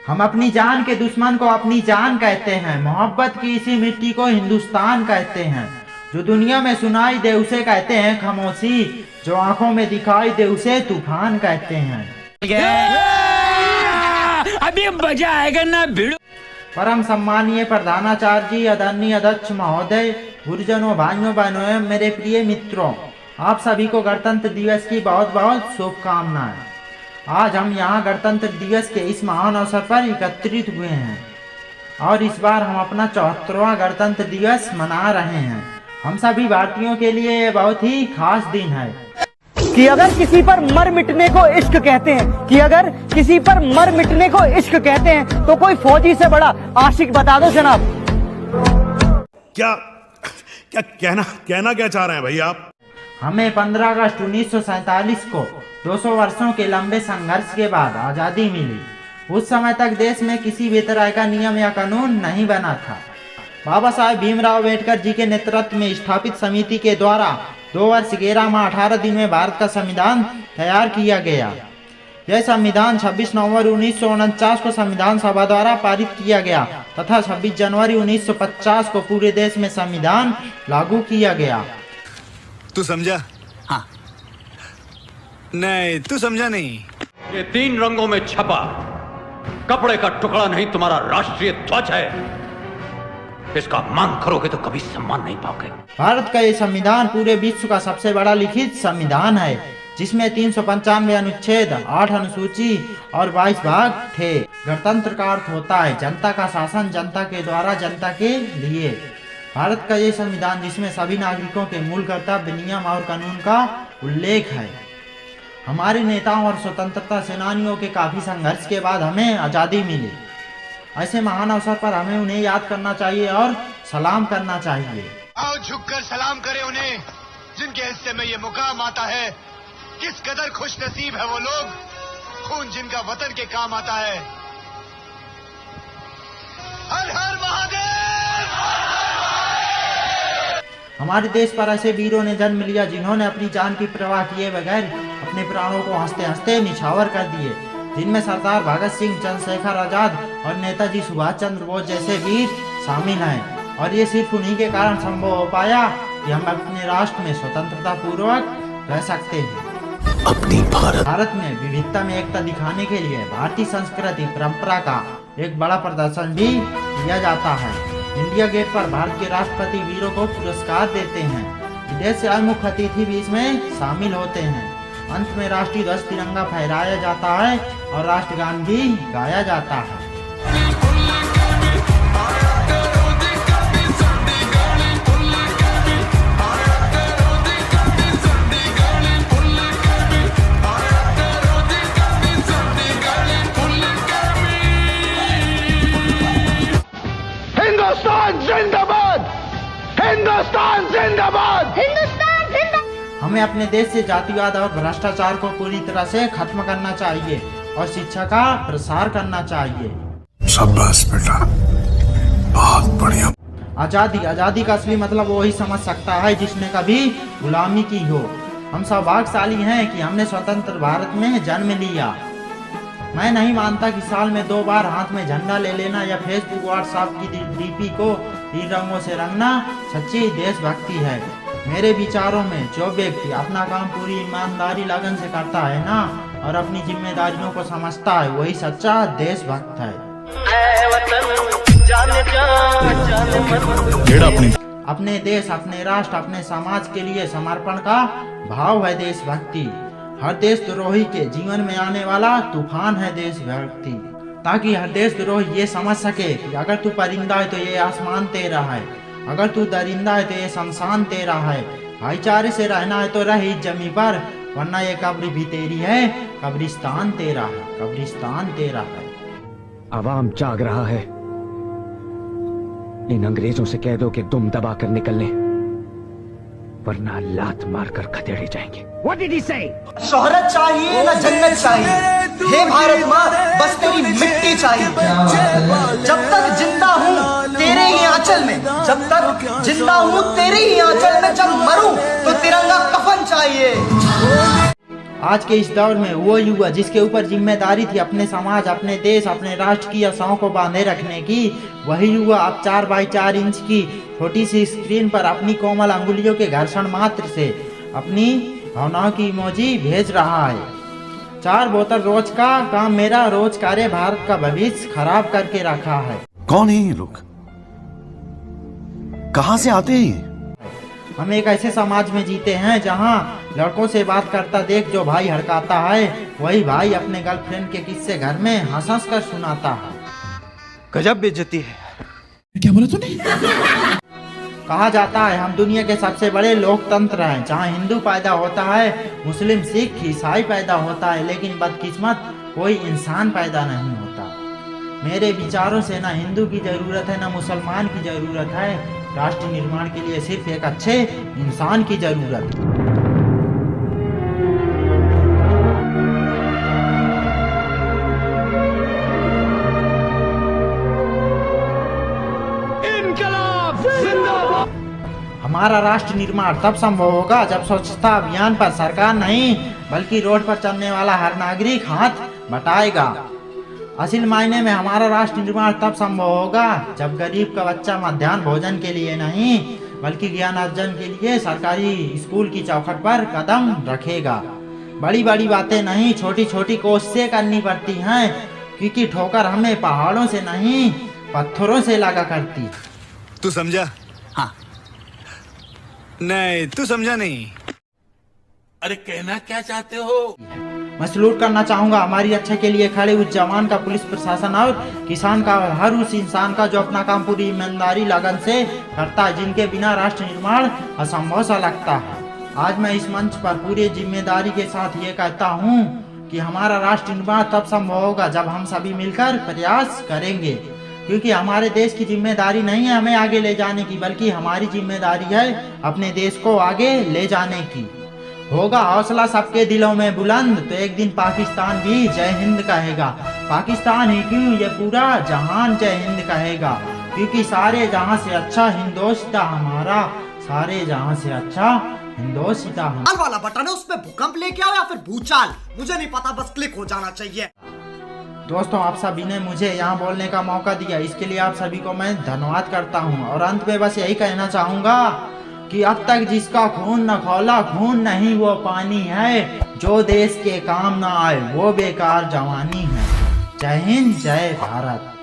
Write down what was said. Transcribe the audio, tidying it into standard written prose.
हम अपनी जान के दुश्मन को अपनी जान कहते हैं। मोहब्बत की इसी मिट्टी को हिंदुस्तान कहते हैं। जो दुनिया में सुनाई दे उसे कहते हैं खामोशी, जो आंखों में दिखाई दे उसे तूफान कहते हैं। अभी मजा आएगा ना भिड़ो। परम सम्मानीय प्रधानाचार्य जी, आदरणीय अध्यक्ष महोदय, गुरुजनों, भाइयों बहनों, मेरे प्रिय मित्रों, आप सभी को गणतंत्र दिवस की बहुत बहुत शुभकामनाएं। आज हम यहाँ गणतंत्र दिवस के इस महान अवसर पर एकत्रित हुए हैं और इस बार हम अपना 74वां गणतंत्र दिवस मना रहे हैं। हम सभी भारतीयों के लिए ये बहुत ही खास दिन है। कि अगर किसी पर मर मिटने को इश्क कहते हैं, कि अगर किसी पर मर मिटने को इश्क कहते हैं तो कोई फौजी से बड़ा आशिक बता दो जनाब। क्या क्या कहना क्या चाह रहे हैं भाई आप? हमें 15 अगस्त 1947 को 200 वर्षों के लंबे संघर्ष के बाद आज़ादी मिली। उस समय तक देश में किसी भी तरह का नियम या कानून नहीं बना था। बाबा साहेब भीमराव अम्बेडकर जी के नेतृत्व में स्थापित समिति के द्वारा 2 वर्ष 11 माह 18 दिन में भारत का संविधान तैयार किया गया। यह संविधान 26 नवंबर 1949 को संविधान सभा द्वारा पारित किया गया तथा 26 जनवरी 1950 को पूरे देश में संविधान लागू किया गया। तू समझा? हाँ। नहीं, तू समझा नहीं। ये 3 रंगों में छपा कपड़े का टुकड़ा नहीं तुम्हारा राष्ट्रीय ध्वज है। इसका मांग करोगे तो कभी सम्मान नहीं पाओगे। भारत का ये संविधान पूरे विश्व का सबसे बड़ा लिखित संविधान है, जिसमें 395 अनुच्छेद, 8 अनुसूची और 22 भाग थे। गणतंत्र का अर्थ होता है जनता का शासन, जनता के द्वारा, जनता के लिए। भारत का ये संविधान जिसमें सभी नागरिकों के मूल कर्तव्य, नियम और कानून का उल्लेख है। हमारे नेताओं और स्वतंत्रता सेनानियों के काफी संघर्ष के बाद हमें आज़ादी मिली। ऐसे महान अवसर पर हमें उन्हें याद करना चाहिए और सलाम करना चाहिए। आओ झुककर सलाम करें उन्हें जिनके हिस्से में ये मुकाम आता है। किस कदर खुश नसीब है वो लोग, खून जिनका वतन के काम आता है। हर हर महादेव। हमारे देश पर ऐसे वीरों ने जन्म लिया जिन्होंने अपनी जान की परवाह किए बगैर अपने प्राणों को हंसते हंसते निछावर कर दिए, जिनमें सरदार भगत सिंह, चंद्रशेखर आजाद और नेताजी सुभाष चंद्र बोस जैसे वीर शामिल हैं। और ये सिर्फ उन्हीं के कारण संभव हो पाया कि हम अपने राष्ट्र में स्वतंत्रता पूर्वक रह सकते हैं। अपनी भारत में विविधता में एकता दिखाने के लिए भारतीय संस्कृति परंपरा का एक बड़ा प्रदर्शन भी किया जाता है। इंडिया गेट पर भारत के राष्ट्रपति वीरों को पुरस्कार देते हैं। विदेश से आए मुख्य अतिथि भी इसमें शामिल होते हैं। अंत में राष्ट्रीय ध्वज तिरंगा फहराया जाता है और राष्ट्रगान भी गाया जाता है। हिंदुस्तान जिंदाबाद, हिंदुस्तान जिंदाबाद, हिंदुस्तान जिंदाबाद। हमें अपने देश से जातिवाद और भ्रष्टाचार को पूरी तरह से खत्म करना चाहिए और शिक्षा का प्रसार करना चाहिए। शाबाश बेटा, बहुत बढ़िया। आज़ादी का असली मतलब वही समझ सकता है जिसने कभी गुलामी की हो। हम सौभाग्यशाली हैं कि हमने स्वतंत्र भारत में जन्म लिया। मैं नहीं मानता कि साल में 2 बार हाथ में झंडा ले लेना या फेसबुक व्हाट्सएप की डीपी को 3 रंगों से रंगना सच्ची देशभक्ति है। मेरे विचारों में जो व्यक्ति अपना काम पूरी ईमानदारी लगन से करता है ना और अपनी जिम्मेदारियों को समझता है, वही सच्चा देशभक्त है। अपने देश, अपने राष्ट्र, अपने समाज के लिए समर्पण का भाव है देशभक्ति। हर देशद्रोही के जीवन में आने वाला तूफान है देशभक्ति, ताकि हर देशद्रोही ये समझ सके कि अगर तू परिंदा है तो ये आसमान तेरा है, अगर तू दरिंदा है तो ये शमशान तेरा है। भाईचारे से रहना है तो रह इस जमी पर, वरना ये कब्र भी तेरी है, कब्रिस्तान तेरा है, कब्रिस्तान तेरा है। आवाम जाग रहा है। इन अंग्रेजों से कह दो कि दुम दबा कर निकल लें, वरना लात मारकर खदेड़े जाएंगे। What did he say? शोहरत चाहिए ना जन्नत चाहिए, हे भारत माँ बस तेरी मिट्टी चाहिए। जब तक जिंदा हूँ तेरे ही आंचल में, जब तक जिंदा हूँ तेरे ही आंचल में, जब मरूं तो तिरंगा कफन चाहिए। आज के इस दौर में वो युवा जिसके ऊपर जिम्मेदारी थी अपने समाज, अपने देश, अपने राष्ट्र की आशाओं को बांधे रखने की, वही युवा अब 4x4 इंच की छोटी सी स्क्रीन पर अपनी कोमल अंगुलियों के घर्षण मात्र से अपनी भावनाओं की इमोजी भेज रहा है। 4 बोतल रोज का काम मेरा रोज कार्य भारत का भविष्य खराब करके रखा है। कौन है ये लोग? कहां से आते हैं? हम एक ऐसे समाज में जीते हैं जहां लड़कों से बात करता देख जो भाई हड़काता है, वही भाई अपने गर्लफ्रेंड के किस्से घर में हंस कर सुनाता है। गजब बेइज्जती है। क्या बोला तूने? कहा जाता है हम दुनिया के सबसे बड़े लोकतंत्र हैं, जहां हिंदू पैदा होता है, मुस्लिम, सिख, ईसाई पैदा होता है, लेकिन बदकिस्मत कोई इंसान पैदा नहीं होता। मेरे विचारों से ना हिंदू की जरूरत है ना मुसलमान की जरूरत है, राष्ट्र निर्माण के लिए सिर्फ एक अच्छे इंसान की जरूरत है। हमारा राष्ट्र निर्माण तब संभव होगा जब स्वच्छता अभियान पर सरकार नहीं बल्कि रोड पर चलने वाला हर नागरिक हाथ बटाएगा। असल मायने में हमारा राष्ट्र निर्माण तब संभव होगा जब गरीब का बच्चा मध्याह्न भोजन के लिए नहीं बल्कि ज्ञान अर्जन के लिए सरकारी स्कूल की चौखट पर कदम रखेगा। बड़ी बड़ी बातें नहीं, छोटी छोटी कोशिशें करनी पड़ती हैं, क्योंकि ठोकर हमें पहाड़ों से नहीं पत्थरों से लगा करती। तू समझा? हाँ। नहीं, तू समझा नहीं। अरे कहना क्या चाहते हो? मैं सलूट करना चाहूंगा हमारी रक्षा के लिए खड़े उस जवान का, पुलिस प्रशासन और किसान का, हर उस इंसान का जो अपना काम पूरी ईमानदारी लगन से करता है, जिनके बिना राष्ट्र निर्माण असंभव सा लगता है। आज मैं इस मंच पर पूरी जिम्मेदारी के साथ ये कहता हूँ कि हमारा राष्ट्र निर्माण तब संभव होगा जब हम सभी मिलकर प्रयास करेंगे, क्योंकि हमारे देश की जिम्मेदारी नहीं है हमें आगे ले जाने की, बल्कि हमारी जिम्मेदारी है अपने देश को आगे ले जाने की। होगा हौसला सबके दिलों में बुलंद तो एक दिन पाकिस्तान भी जय हिंद कहेगा। पाकिस्तान ही क्यों, ये पूरा जहान जय हिंद कहेगा, क्योंकि सारे जहां से अच्छा हिंदोस्तां हमारा, सारे जहां से अच्छा हिंदोस्तां हमारा। लाल वाला बटन है, उसमें भूकंप लेके आओ या फिर भूचाल, मुझे नहीं पता, बस क्लिक हो जाना चाहिए। दोस्तों, आप सभी ने मुझे यहाँ बोलने का मौका दिया, इसके लिए आप सभी को मैं धन्यवाद करता हूँ। और अंत में बस यही कहना चाहूँगा कि अब तक जिसका खून न खौला, खून नहीं वो पानी है, जो देश के काम न आए वो बेकार जवानी है। जय हिंद, जय भारत।